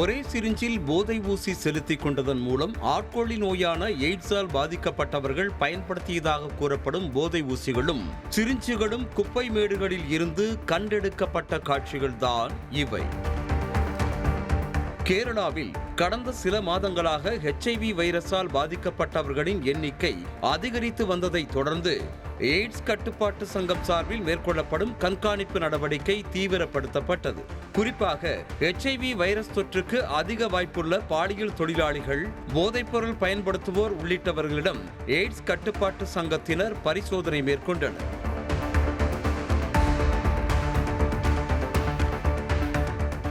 ஒரே சிரிஞ்சில் போதை ஊசி செலுத்திக் கொண்டதன் மூலம் ஆட்கொள்ளி நோயான எய்ட்ஸால் பாதிக்கப்பட்டவர்கள் பயன்படுத்தியதாக கூறப்படும் போதை ஊசிகளும் சிரிஞ்சுகளும் குப்பை மேடுகளில் இருந்து கண்டெடுக்கப்பட்ட காட்சிகள்தான் இவை. கேரளாவில் கடந்த சில மாதங்களாக HIV வைரஸால் பாதிக்கப்பட்டவர்களின் எண்ணிக்கை அதிகரித்து வந்ததை தொடர்ந்து எய்ட்ஸ் கட்டுப்பாட்டு சங்கம் சார்பில் மேற்கொள்ளப்படும் கண்காணிப்பு நடவடிக்கை தீவிரப்படுத்தப்பட்டது. குறிப்பாக HIV வைரஸ் தொற்றுக்கு அதிக வாய்ப்புள்ள பாலியல் தொழிலாளிகள், போதைப்பொருள் பயன்படுத்துவோர் உள்ளிட்டவர்களிடம் எய்ட்ஸ் கட்டுப்பாட்டு சங்கத்தினர் பரிசோதனை மேற்கொண்டனர்.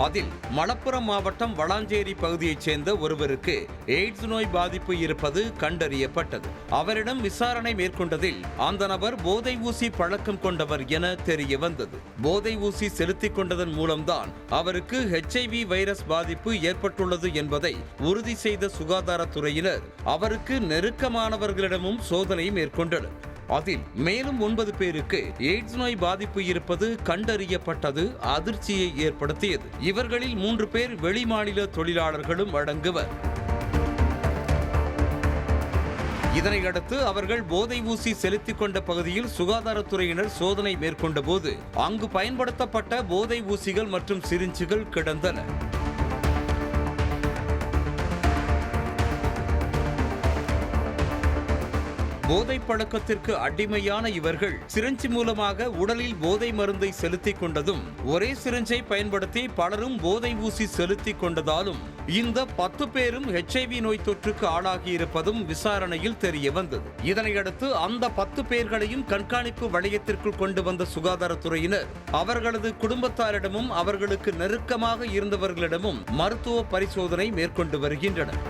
அதில் மலப்புரம் மாவட்டம் வளாஞ்சேரி பகுதியைச் சேர்ந்த ஒருவருக்கு எய்ட்ஸ் நோய் பாதிப்பு இருப்பது கண்டறியப்பட்டது. அவரிடம் விசாரணை மேற்கொண்டதில் அந்த நபர் போதை ஊசி பழக்கம் கொண்டவர் என தெரிய வந்தது. போதை ஊசி செலுத்திக் கொண்டதன் மூலம்தான் அவருக்கு HIV வைரஸ் பாதிப்பு ஏற்பட்டுள்ளது என்பதை உறுதி செய்த சுகாதாரத்துறையினர் அவருக்கு நெருக்கமானவர்களிடமும் சோதனை மேற்கொண்டனர். அதில் மேலும் 9 பேருக்கு எய்ட்ஸ் நோய் பாதிப்பு இருப்பது கண்டறியப்பட்டது அதிர்ச்சியை ஏற்படுத்தியது. இவர்களில் 3 பேர் வெளிமாநில தொழிலாளர்களும் அடங்குவர். இதனையடுத்து அவர்கள் போதை ஊசி செலுத்திக் கொண்ட பகுதியில் சுகாதாரத்துறையினர் சோதனை மேற்கொண்ட போது அங்கு பயன்படுத்தப்பட்ட போதை ஊசிகள் மற்றும் சிரிஞ்சுகள் கிடந்தன. போதை பழக்கத்திற்கு அடிமையான இவர்கள் சிரிஞ்ச் மூலமாக உடலில் போதை மருந்தை செலுத்திக் கொண்டதும், ஒரே சிரிஞ்சை பயன்படுத்தி பலரும் போதை ஊசி செலுத்திக் கொண்டதாலும் இந்த 10 பேரும் HIV நோய் தொற்றுக்கு ஆளாகியிருப்பதும் விசாரணையில் தெரிய வந்தது. இதனையடுத்து அந்த 10 பேர்களையும் கண்காணிப்பு வளையத்திற்குள் கொண்டு வந்த சுகாதாரத்துறையினர் அவர்களது குடும்பத்தாரிடமும் அவர்களுக்கு நெருக்கமாக இருந்தவர்களிடமும் மருத்துவ பரிசோதனை மேற்கொண்டு வருகின்றனர்.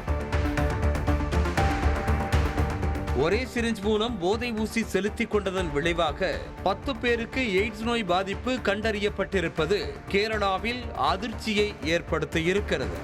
ஒரே சிரிஞ்ச் மூலம் போதை ஊசி செலுத்திக் கொண்டதன் விளைவாக 10 பேருக்கு எய்ட்ஸ் நோய் பாதிப்பு கண்டறியப்பட்டிருப்பது கேரளாவில் அதிர்ச்சியை ஏற்படுத்தியிருக்கிறது.